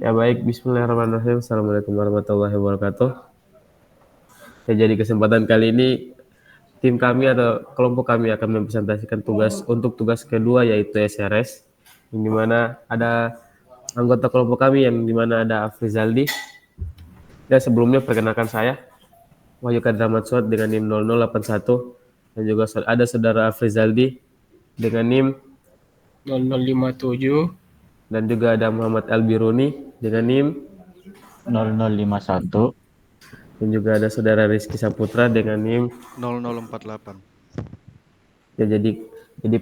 Ya baik, Bismillahirrahmanirrahim. Assalamualaikum warahmatullahi wabarakatuh. Ya, jadi kesempatan kali ini tim kami atau kelompok kami akan mempresentasikan tugas kedua yaitu SRS, yang dimana ada anggota kelompok kami yang dimana ada Afrizaldi. Ya sebelumnya perkenalkan saya Wahyu Kadramat Suat dengan NIM 0081 dan juga ada saudara Afrizaldi dengan NIM 0057 dan juga ada Muhammad Albiruni dengan NIM 0051. dan juga ada saudara Rizky Saputra dengan NIM 0048. ya. Jadi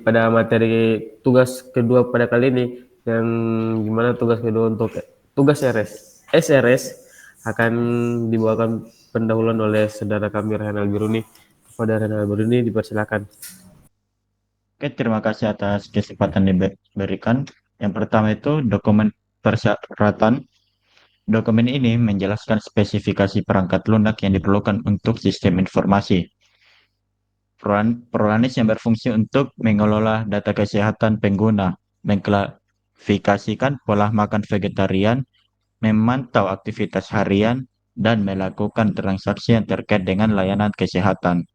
pada materi tugas kedua pada kali ini yang gimana tugas kedua untuk tugas SRS akan dibawakan pendahuluan oleh saudara kami Rehan Albiruni. Kepada Rehan Albiruni dipersilakan. Oke, terima kasih atas kesempatan diberikan. Yang pertama itu dokumen persyaratan. Dokumen ini menjelaskan spesifikasi perangkat lunak yang diperlukan untuk sistem informasi. Proranis yang berfungsi untuk mengelola data kesehatan pengguna, mengklasifikasikan pola makan vegetarian, memantau aktivitas harian, dan melakukan transaksi yang terkait dengan layanan kesehatan.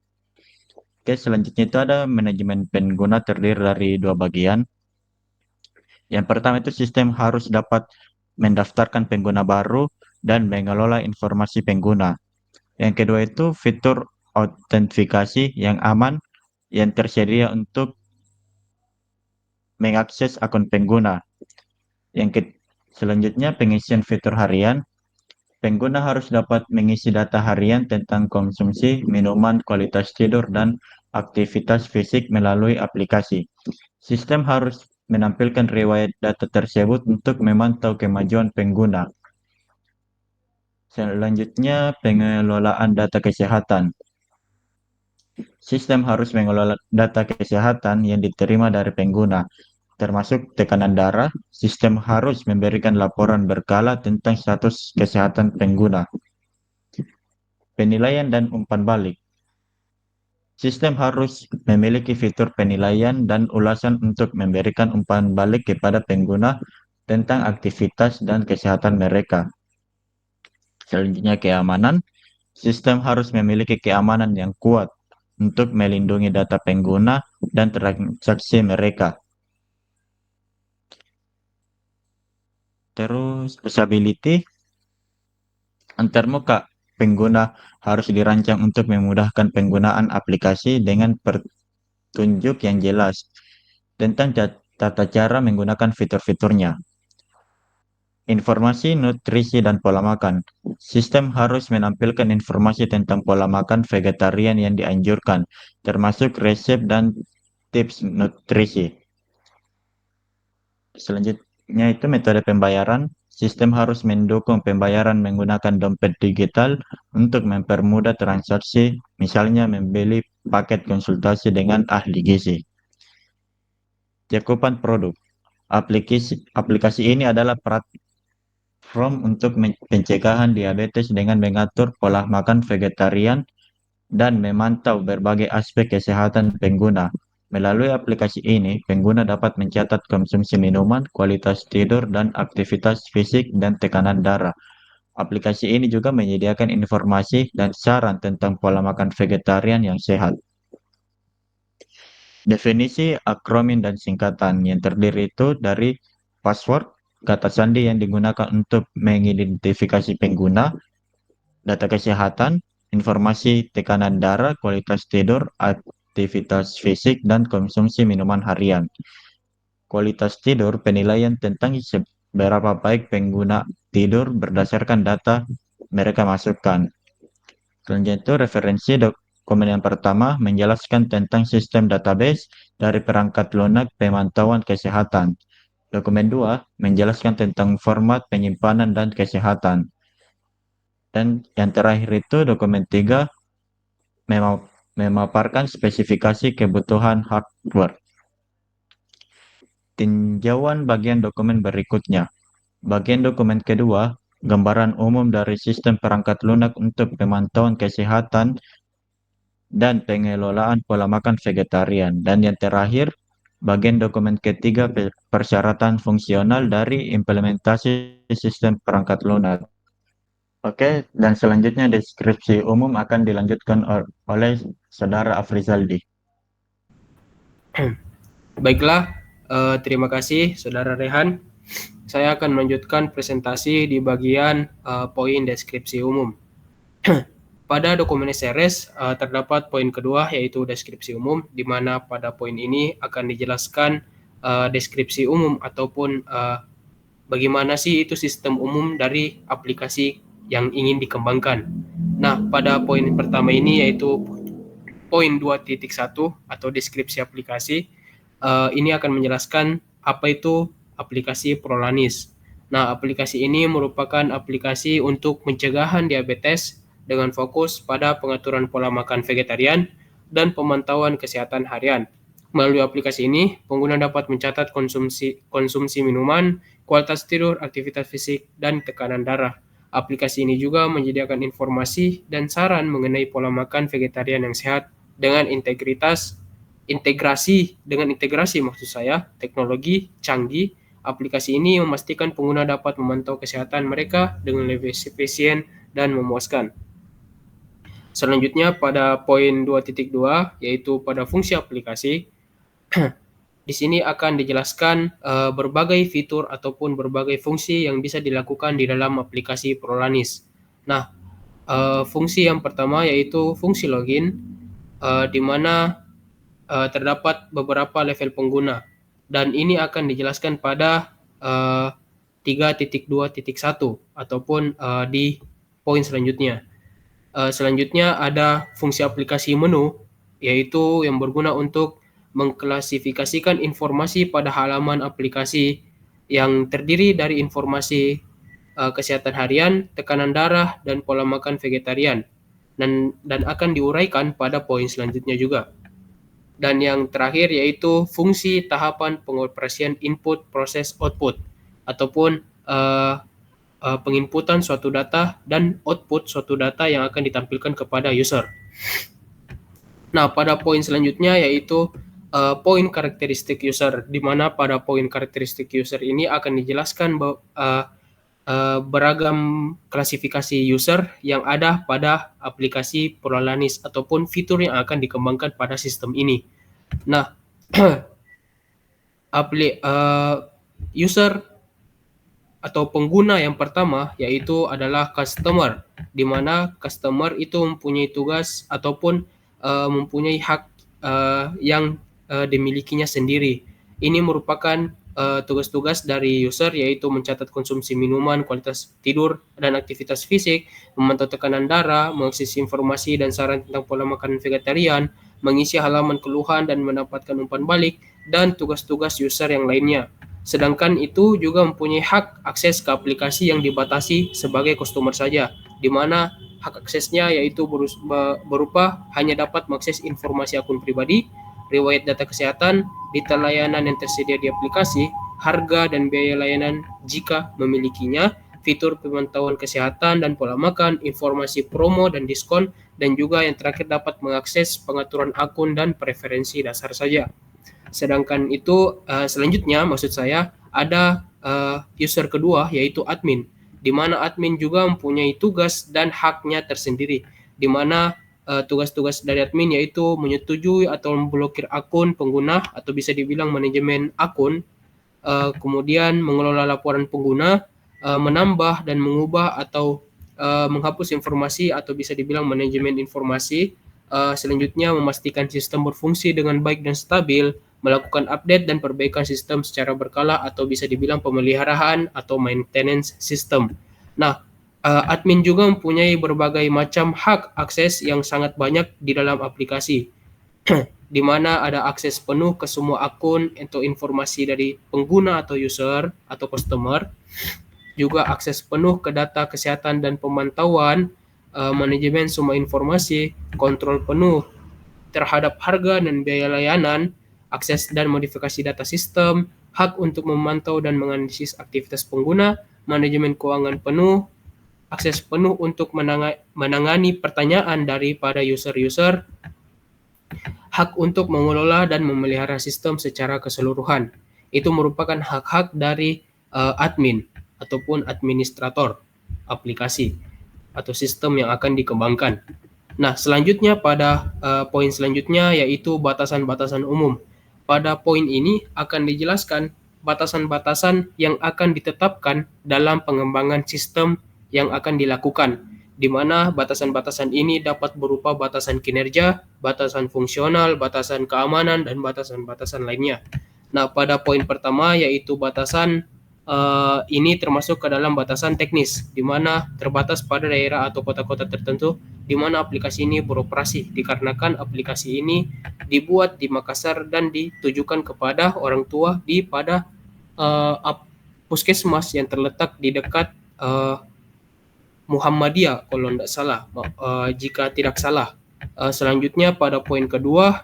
Oke, selanjutnya itu ada manajemen pengguna terdiri dari dua bagian. Yang pertama itu sistem harus dapat mendaftarkan pengguna baru dan mengelola informasi pengguna. Yang kedua itu fitur autentikasi yang aman yang tersedia untuk mengakses akun pengguna. Selanjutnya pengisian fitur harian. Pengguna harus dapat mengisi data harian tentang konsumsi, minuman, kualitas tidur, dan aktivitas fisik melalui aplikasi. Sistem harus menampilkan riwayat data tersebut untuk memantau kemajuan pengguna. Selanjutnya, pengelolaan data kesehatan. Sistem harus mengelola data kesehatan yang diterima dari pengguna, termasuk tekanan darah. Sistem harus memberikan laporan berkala tentang status kesehatan pengguna. Penilaian dan umpan balik. Sistem harus memiliki fitur penilaian dan ulasan untuk memberikan umpan balik kepada pengguna tentang aktivitas dan kesehatan mereka. Selanjutnya, keamanan. Sistem harus memiliki keamanan yang kuat untuk melindungi data pengguna dan transaksi mereka. Terus, usability. Antarmuka pengguna harus dirancang untuk memudahkan penggunaan aplikasi dengan petunjuk yang jelas tentang tata cara menggunakan fitur-fiturnya. Informasi, nutrisi, dan pola makan. Sistem harus menampilkan informasi tentang pola makan vegetarian yang dianjurkan, termasuk resep dan tips nutrisi. Selanjutnya itu metode pembayaran. Sistem harus mendukung pembayaran menggunakan dompet digital untuk mempermudah transaksi, misalnya membeli paket konsultasi dengan ahli gizi. Cakupan produk. Aplikasi ini adalah platform untuk pencegahan diabetes dengan mengatur pola makan vegetarian dan memantau berbagai aspek kesehatan pengguna. Melalui aplikasi ini, pengguna dapat mencatat konsumsi minuman, kualitas tidur, dan aktivitas fisik dan tekanan darah. Aplikasi ini juga menyediakan informasi dan saran tentang pola makan vegetarian yang sehat. Definisi, akronim, dan singkatan yang terdiri itu dari password, kata sandi yang digunakan untuk mengidentifikasi pengguna, data kesehatan, informasi tekanan darah, kualitas tidur, aktivitas fisik, dan konsumsi minuman harian. Kualitas tidur, penilaian tentang seberapa baik pengguna tidur berdasarkan data mereka masukkan. Selanjutnya itu referensi. Dokumen yang pertama menjelaskan tentang sistem database dari perangkat lunak pemantauan kesehatan. Dokumen 2 menjelaskan tentang format penyimpanan dan kesehatan. Dan yang terakhir itu dokumen 3 memaparkan spesifikasi kebutuhan hardware. Tinjauan bagian dokumen berikutnya. Bagian dokumen kedua, gambaran umum dari sistem perangkat lunak untuk pemantauan kesehatan dan pengelolaan pola makan vegetarian. Dan yang terakhir, Bagian dokumen ketiga persyaratan fungsional dari implementasi sistem perangkat lunak. Oke, dan selanjutnya deskripsi umum akan dilanjutkan oleh Saudara Afrizaldi. Baiklah, terima kasih Saudara Rehan. Saya akan melanjutkan presentasi di bagian poin deskripsi umum. Pada dokumen SRS terdapat poin kedua yaitu deskripsi umum, di mana pada poin ini akan dijelaskan deskripsi umum ataupun bagaimana sih itu sistem umum dari aplikasi yang ingin dikembangkan. Nah, pada poin pertama ini yaitu poin 2.1 atau deskripsi aplikasi, ini akan menjelaskan apa itu aplikasi Prolanis. Nah, aplikasi ini merupakan aplikasi untuk pencegahan diabetes dengan fokus pada pengaturan pola makan vegetarian dan pemantauan kesehatan harian. Melalui aplikasi ini, pengguna dapat mencatat konsumsi minuman, kualitas tidur, aktivitas fisik, dan tekanan darah. Aplikasi ini juga menyediakan informasi dan saran mengenai pola makan vegetarian yang sehat dengan integrasi maksud saya, teknologi canggih. Aplikasi ini memastikan pengguna dapat memantau kesehatan mereka dengan lebih efisien dan memuaskan. Selanjutnya pada poin 2.2 yaitu pada fungsi aplikasi. Di sini akan dijelaskan berbagai fitur ataupun berbagai fungsi yang bisa dilakukan di dalam aplikasi Prolanis. Nah, fungsi yang pertama yaitu fungsi login, di mana terdapat beberapa level pengguna, dan ini akan dijelaskan pada 3.2.1 ataupun di poin selanjutnya. Selanjutnya ada fungsi aplikasi menu, yaitu yang berguna untuk mengklasifikasikan informasi pada halaman aplikasi yang terdiri dari informasi kesehatan harian, tekanan darah, dan pola makan vegetarian, dan akan diuraikan pada poin selanjutnya juga. Dan yang terakhir yaitu fungsi tahapan pengoperasian input, proses, output, ataupun penginputan suatu data dan output suatu data yang akan ditampilkan kepada user. Nah, pada poin selanjutnya yaitu poin karakteristik user, di mana pada poin karakteristik user ini akan dijelaskan beragam klasifikasi user yang ada pada aplikasi Prolanis ataupun fitur yang akan dikembangkan pada sistem ini. Nah, user atau pengguna yang pertama yaitu adalah customer, di mana customer itu mempunyai tugas ataupun mempunyai hak yang dimilikinya sendiri. Ini merupakan tugas-tugas dari user, yaitu mencatat konsumsi minuman, kualitas tidur, dan aktivitas fisik, memantau tekanan darah, mengakses informasi dan saran tentang pola makan vegetarian, mengisi halaman keluhan dan mendapatkan umpan balik, dan tugas-tugas user yang lainnya. Sedangkan itu juga mempunyai hak akses ke aplikasi yang dibatasi sebagai customer saja, di mana hak aksesnya yaitu berupa hanya dapat mengakses informasi akun pribadi, riwayat data kesehatan, detail layanan yang tersedia di aplikasi, harga dan biaya layanan jika memilikinya, fitur pemantauan kesehatan dan pola makan, informasi promo dan diskon, dan juga yang terakhir dapat mengakses pengaturan akun dan preferensi dasar saja. Sedangkan itu selanjutnya maksud saya ada user kedua yaitu admin, di mana admin juga mempunyai tugas dan haknya tersendiri, di mana tugas-tugas dari admin yaitu menyetujui atau memblokir akun pengguna atau bisa dibilang manajemen akun, kemudian mengelola laporan pengguna, menambah dan mengubah atau menghapus informasi atau bisa dibilang manajemen informasi, selanjutnya memastikan sistem berfungsi dengan baik dan stabil, melakukan update dan perbaikan sistem secara berkala atau bisa dibilang pemeliharaan atau maintenance system. Nah, admin juga mempunyai berbagai macam hak akses yang sangat banyak di dalam aplikasi, di mana ada akses penuh ke semua akun atau informasi dari pengguna atau user atau customer, juga akses penuh ke data kesehatan dan pemantauan, manajemen semua informasi, kontrol penuh terhadap harga dan biaya layanan, akses dan modifikasi data sistem, hak untuk memantau dan menganalisis aktivitas pengguna, manajemen keuangan penuh, akses penuh untuk menangani pertanyaan daripada user-user, hak untuk mengelola dan memelihara sistem secara keseluruhan. Itu merupakan hak-hak dari admin ataupun administrator aplikasi atau sistem yang akan dikembangkan. Nah, selanjutnya pada poin selanjutnya yaitu batasan-batasan umum. Pada poin ini akan dijelaskan batasan-batasan yang akan ditetapkan dalam pengembangan sistem yang akan dilakukan, di mana batasan-batasan ini dapat berupa batasan kinerja, batasan fungsional, batasan keamanan, dan batasan-batasan lainnya. Nah, pada poin pertama yaitu batasan ini termasuk ke dalam batasan teknis, di mana terbatas pada daerah atau kota-kota tertentu di mana aplikasi ini beroperasi, dikarenakan aplikasi ini dibuat di Makassar dan ditujukan kepada orang tua pada puskesmas yang terletak di dekat Muhammadiyah kalau tidak salah, jika tidak salah. Selanjutnya pada poin kedua,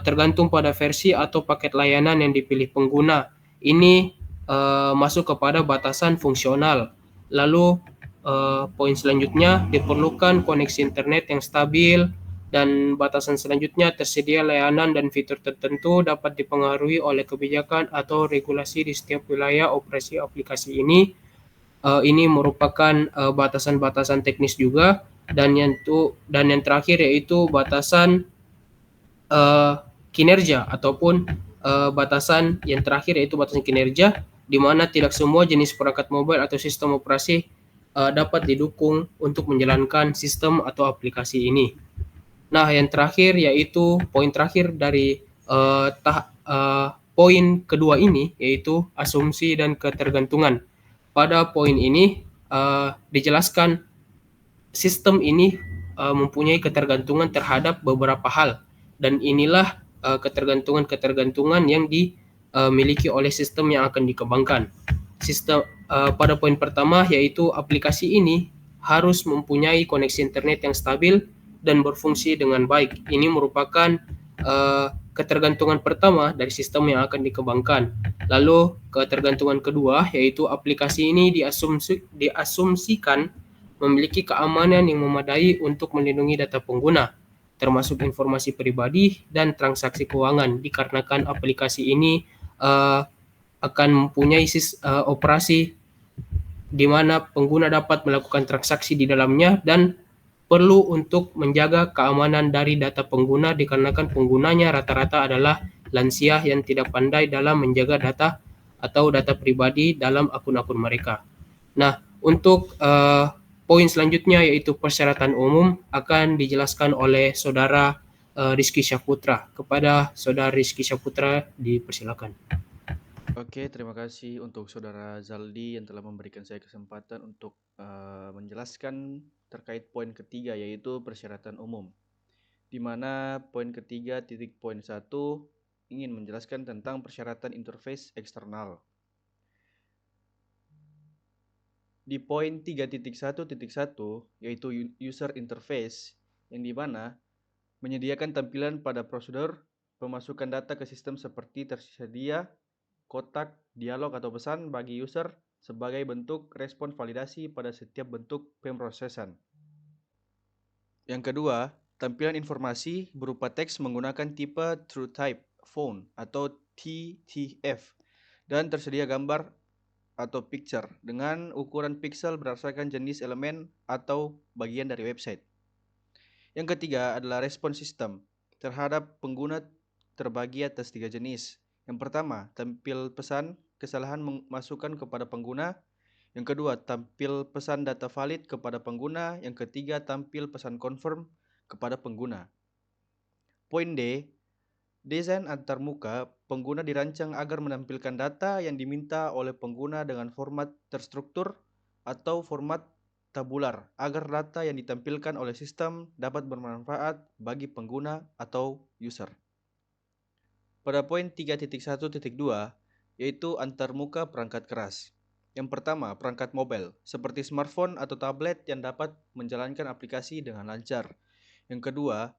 tergantung pada versi atau paket layanan yang dipilih pengguna. Ini masuk kepada batasan fungsional. Lalu poin selanjutnya, diperlukan koneksi internet yang stabil, dan batasan selanjutnya, tersedia layanan dan fitur tertentu dapat dipengaruhi oleh kebijakan atau regulasi di setiap wilayah operasi aplikasi ini. Ini merupakan batasan-batasan teknis juga, dan yang terakhir yaitu batasan kinerja ataupun batasan yang terakhir yaitu batasan kinerja, di mana tidak semua jenis perangkat mobile atau sistem operasi dapat didukung untuk menjalankan sistem atau aplikasi ini. Nah, yang terakhir yaitu poin terakhir dari poin kedua ini yaitu asumsi dan ketergantungan. Pada poin ini dijelaskan sistem ini mempunyai ketergantungan terhadap beberapa hal, dan inilah ketergantungan-ketergantungan yang dimiliki oleh sistem yang akan dikembangkan. Sistem pada poin pertama yaitu aplikasi ini harus mempunyai koneksi internet yang stabil dan berfungsi dengan baik. Ini merupakan ketergantungan pertama dari sistem yang akan dikembangkan. Lalu ketergantungan kedua yaitu aplikasi ini diasumsikan memiliki keamanan yang memadai untuk melindungi data pengguna, termasuk informasi pribadi dan transaksi keuangan, dikarenakan aplikasi ini akan mempunyai operasi di mana pengguna dapat melakukan transaksi di dalamnya dan perlu untuk menjaga keamanan dari data pengguna, dikarenakan penggunanya rata-rata adalah lansia yang tidak pandai dalam menjaga data atau data pribadi dalam akun-akun mereka. Nah, untuk poin selanjutnya yaitu persyaratan umum akan dijelaskan oleh Saudara Rizky Syaputra. Kepada Saudara Rizky Syaputra dipersilakan. Oke, terima kasih untuk Saudara Zaldi yang telah memberikan saya kesempatan untuk menjelaskan terkait poin ketiga yaitu persyaratan umum. Di mana poin ketiga titik poin 1 ingin menjelaskan tentang persyaratan interface eksternal. Di poin 3.1.1 yaitu user interface, yang di mana menyediakan tampilan pada prosedur pemasukan data ke sistem seperti tersedia kotak, dialog atau pesan bagi user sebagai bentuk respon validasi pada setiap bentuk pemrosesan. Yang kedua, tampilan informasi berupa teks menggunakan tipe TrueType Font atau TTF, dan tersedia gambar atau picture dengan ukuran pixel berdasarkan jenis elemen atau bagian dari website. Yang ketiga adalah respon sistem terhadap pengguna terbagi atas 3 jenis. Yang pertama, tampil pesan kesalahan masukan kepada pengguna. Yang kedua, tampil pesan data valid kepada pengguna. Yang ketiga, tampil pesan confirm kepada pengguna. Poin D, desain antarmuka pengguna dirancang agar menampilkan data yang diminta oleh pengguna dengan format terstruktur atau format tabular, agar data yang ditampilkan oleh sistem dapat bermanfaat bagi pengguna atau user. Pada poin 3.1.2 yaitu antarmuka perangkat keras. Yang pertama, perangkat mobile seperti smartphone atau tablet yang dapat menjalankan aplikasi dengan lancar. Yang kedua,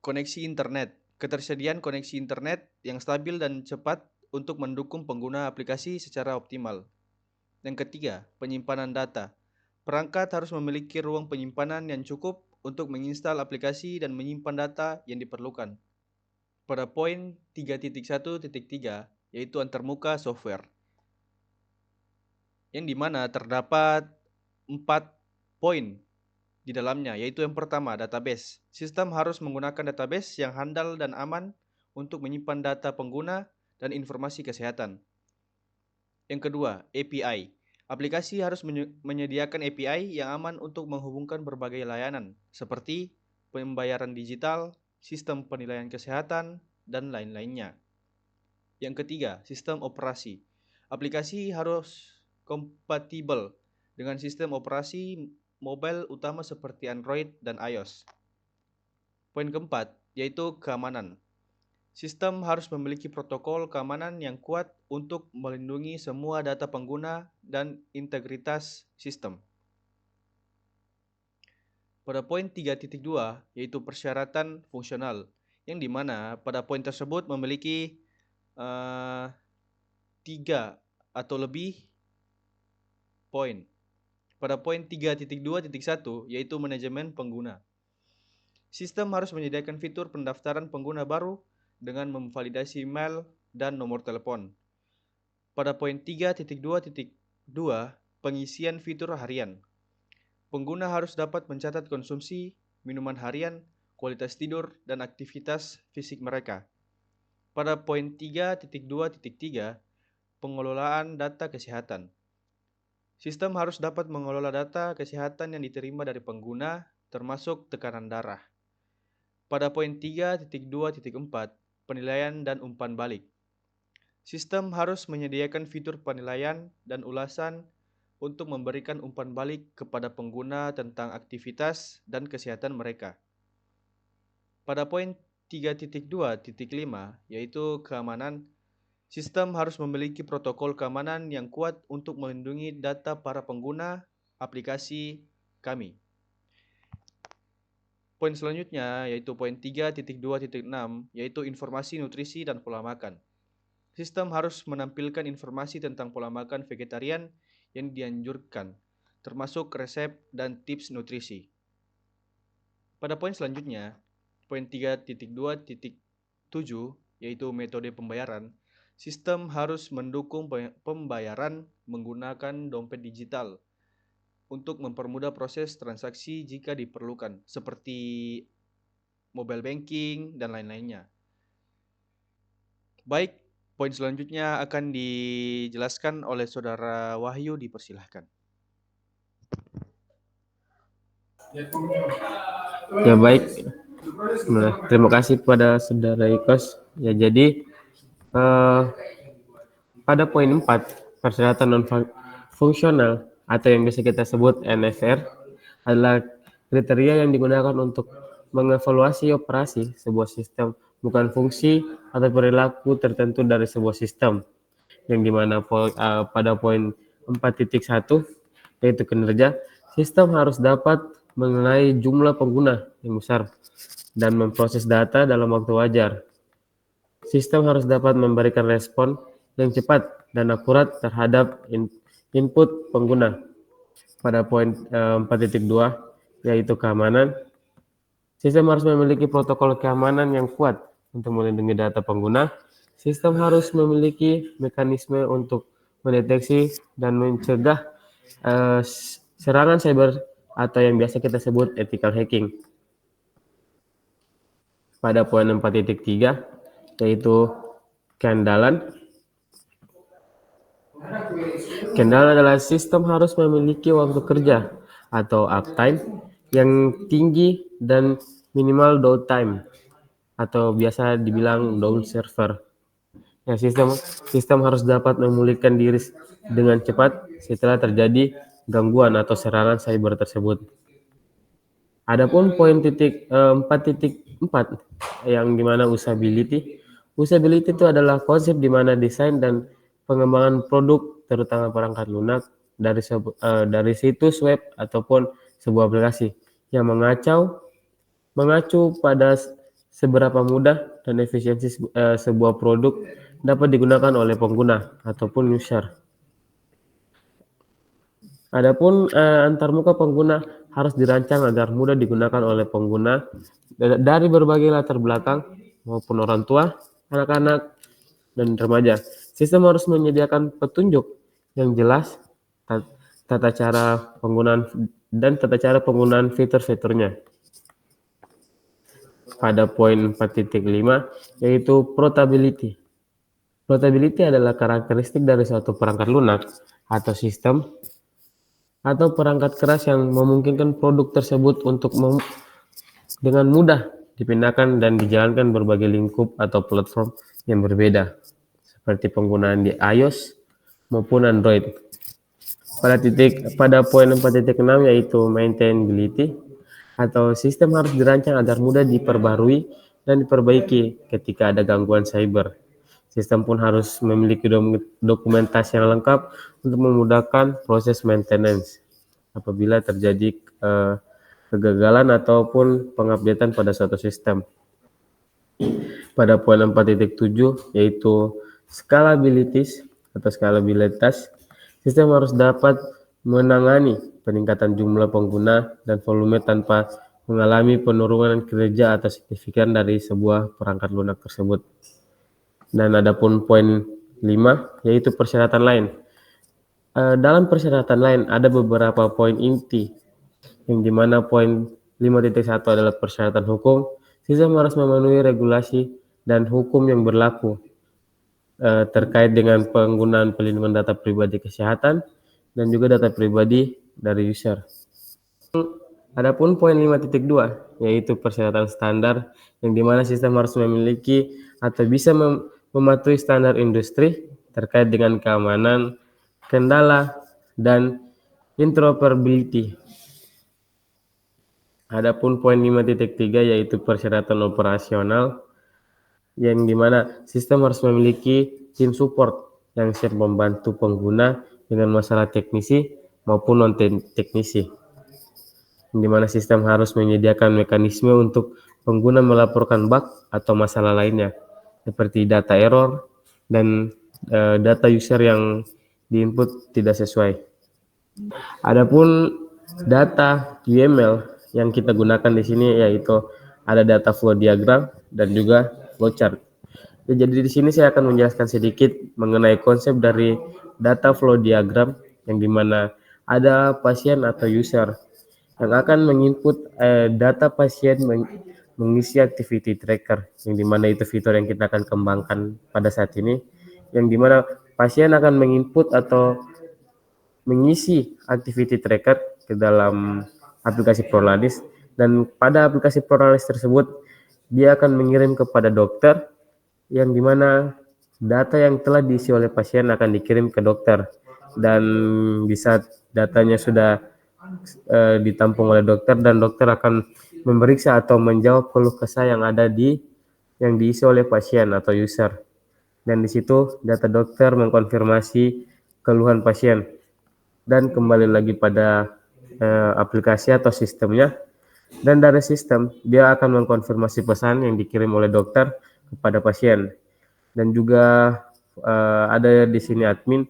koneksi internet. Ketersediaan koneksi internet yang stabil dan cepat untuk mendukung pengguna aplikasi secara optimal. Yang ketiga, penyimpanan data. Perangkat harus memiliki ruang penyimpanan yang cukup untuk menginstal aplikasi dan menyimpan data yang diperlukan. Pada poin 3.1.3 yaitu antarmuka software, yang dimana terdapat 4 poin di dalamnya, yaitu yang pertama, database. Sistem harus menggunakan database yang handal dan aman untuk menyimpan data pengguna dan informasi kesehatan. Yang kedua, API. Aplikasi harus menyediakan API yang aman untuk menghubungkan berbagai layanan, seperti pembayaran digital, sistem penilaian kesehatan, dan lain-lainnya. Yang ketiga, sistem operasi. Aplikasi harus kompatibel dengan sistem operasi mobile utama seperti Android dan iOS. Poin keempat, yaitu keamanan. Sistem harus memiliki protokol keamanan yang kuat untuk melindungi semua data pengguna dan integritas sistem. Pada poin 3.2, yaitu persyaratan fungsional, yang dimana pada poin tersebut memiliki 3 atau lebih poin. Pada poin 3.2.1 yaitu manajemen pengguna. Sistem harus menyediakan fitur pendaftaran pengguna baru dengan memvalidasi email dan nomor telepon. Pada poin 3.2.2 pengisian fitur harian. Pengguna harus dapat mencatat konsumsi, minuman harian, kualitas tidur, dan aktivitas fisik mereka. Pada poin 3.2.3 pengelolaan data kesehatan. Sistem harus dapat mengelola data kesehatan yang diterima dari pengguna, termasuk tekanan darah. Pada poin 3.2.4, penilaian dan umpan balik. Sistem harus menyediakan fitur penilaian dan ulasan untuk memberikan umpan balik kepada pengguna tentang aktivitas dan kesehatan mereka. Pada poin 3.2.5, yaitu keamanan, sistem harus memiliki protokol keamanan yang kuat untuk melindungi data para pengguna aplikasi kami. Poin selanjutnya yaitu poin 3.2.6 yaitu informasi nutrisi dan pola makan. Sistem harus menampilkan informasi tentang pola makan vegetarian yang dianjurkan, termasuk resep dan tips nutrisi. Pada poin selanjutnya, poin 3.2.7 yaitu metode pembayaran. Sistem harus mendukung pembayaran menggunakan dompet digital untuk mempermudah proses transaksi jika diperlukan, seperti mobile banking dan lain-lainnya. Baik, poin selanjutnya akan dijelaskan oleh Saudara Wahyu, dipersilahkan. Ya baik, terima kasih kepada Saudara Ikos. Ya jadi pada poin 4, persyaratan non-fungsional atau yang bisa kita sebut NFR adalah kriteria yang digunakan untuk mengevaluasi operasi sebuah sistem, bukan fungsi atau perilaku tertentu dari sebuah sistem. Yang dimana pada poin 4.1 yaitu kinerja, sistem harus dapat mengenai jumlah pengguna yang besar dan memproses data dalam waktu wajar. Sistem harus dapat memberikan respon yang cepat dan akurat terhadap input pengguna. Pada poin 4.2 yaitu keamanan, sistem harus memiliki protokol keamanan yang kuat untuk melindungi data pengguna. Sistem harus memiliki mekanisme untuk mendeteksi dan mencegah serangan cyber atau yang biasa kita sebut ethical hacking. Pada poin 4.3 yaitu keandalan. Keandalan adalah sistem harus memiliki waktu kerja atau uptime yang tinggi dan minimal downtime atau biasa dibilang down server. Ya, sistem harus dapat memulihkan diri dengan cepat setelah terjadi gangguan atau serangan cyber tersebut. Adapun poin 4.4 yang dimana usability. Usability itu adalah konsep di mana desain dan pengembangan produk terutama perangkat lunak dari situs web ataupun sebuah aplikasi yang mengacu pada seberapa mudah dan efisiensi sebuah produk dapat digunakan oleh pengguna ataupun user. Adapun antarmuka pengguna harus dirancang agar mudah digunakan oleh pengguna dari berbagai latar belakang maupun orang tua, anak-anak, dan remaja. Sistem harus menyediakan petunjuk yang jelas, tata cara penggunaan fitur-fiturnya. Pada poin 4.5 yaitu portability. Portability adalah karakteristik dari suatu perangkat lunak atau sistem atau perangkat keras yang memungkinkan produk tersebut untuk dengan mudah dipindahkan dan dijalankan berbagai lingkup atau platform yang berbeda, seperti penggunaan di iOS maupun Android. Pada poin 4.6 yaitu maintainability, atau sistem harus dirancang agar mudah diperbarui dan diperbaiki ketika ada gangguan cyber. Sistem pun harus memiliki dokumentasi yang lengkap untuk memudahkan proses maintenance apabila terjadi kegagalan ataupun pengupdatean pada suatu sistem. Pada poin 4.7 yaitu scalability atau skalabilitas, sistem harus dapat menangani peningkatan jumlah pengguna dan volume tanpa mengalami penurunan kinerja atau signifikan dari sebuah perangkat lunak tersebut. Dan adapun poin 5 yaitu persyaratan lain. Dalam persyaratan lain ada beberapa poin inti, yang dimana poin 5.1 adalah persyaratan hukum. Sistem harus memenuhi regulasi dan hukum yang berlaku terkait dengan penggunaan pelindungan data pribadi kesehatan dan juga data pribadi dari user. Adapun poin 5.2 yaitu persyaratan standar, yang dimana sistem harus memiliki atau bisa mematuhi standar industri terkait dengan keamanan, kendala, dan interoperability. Adapun poin 5.3 yaitu persyaratan operasional, yang dimana sistem harus memiliki tim support yang siap membantu pengguna dengan masalah teknisi maupun non-teknisi, di mana sistem harus menyediakan mekanisme untuk pengguna melaporkan bug atau masalah lainnya, seperti data error dan data user yang diinput tidak sesuai. Adapun data UML yang kita gunakan di sini yaitu ada data flow diagram dan juga flowchart. Jadi di sini saya akan menjelaskan sedikit mengenai konsep dari data flow diagram, yang dimana ada pasien atau user yang akan menginput data pasien mengisi activity tracker, yang dimana itu fitur yang kita akan kembangkan pada saat ini, yang dimana pasien akan menginput atau mengisi activity tracker ke dalam aplikasi Prolanis, dan pada aplikasi Prolanis tersebut dia akan mengirim kepada dokter, yang dimana data yang telah diisi oleh pasien akan dikirim ke dokter, dan di saat datanya sudah ditampung oleh dokter, dan dokter akan memeriksa atau menjawab keluh kesah yang ada yang diisi oleh pasien atau user, dan di situ data dokter mengkonfirmasi keluhan pasien dan kembali lagi pada aplikasi atau sistemnya, dan dari sistem dia akan mengkonfirmasi pesan yang dikirim oleh dokter kepada pasien. Dan juga ada di sini admin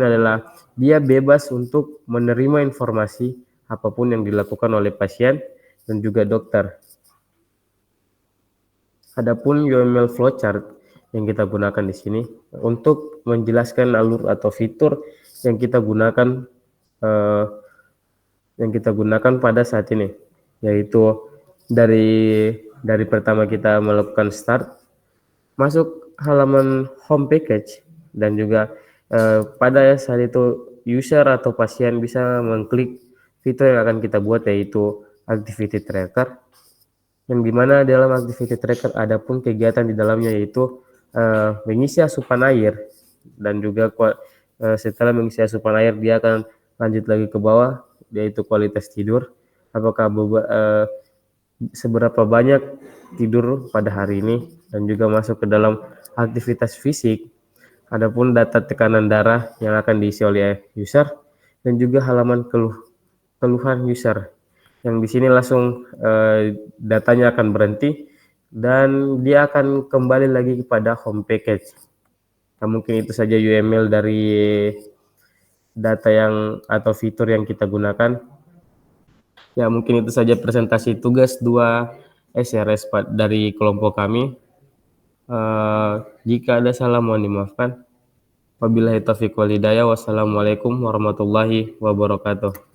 adalah dia bebas untuk menerima informasi apapun yang dilakukan oleh pasien dan juga dokter. Adapun UML flowchart yang kita gunakan di sini untuk menjelaskan alur atau fitur yang kita gunakan pada saat ini, yaitu dari pertama kita melakukan start, masuk halaman home package, dan juga pada saat itu user atau pasien bisa mengklik fitur yang akan kita buat, yaitu activity tracker, yang dimana dalam activity tracker ada pun kegiatan di dalamnya, yaitu mengisi asupan air, dan juga setelah mengisi asupan air dia akan lanjut lagi ke bawah, yaitu kualitas tidur, apakah seberapa banyak tidur pada hari ini, dan juga masuk ke dalam aktivitas fisik. Adapun data tekanan darah yang akan diisi oleh user, dan juga halaman keluhan user, yang di sini langsung datanya akan berhenti dan dia akan kembali lagi kepada home package. Nah, mungkin itu saja UML dari data atau fitur yang kita gunakan. Ya, mungkin itu saja presentasi tugas 2 SRS dari kelompok kami. Jika ada salah mohon dimaafkan. Wabillahi taufiq wal hidayah. Wassalamualaikum warahmatullahi wabarakatuh.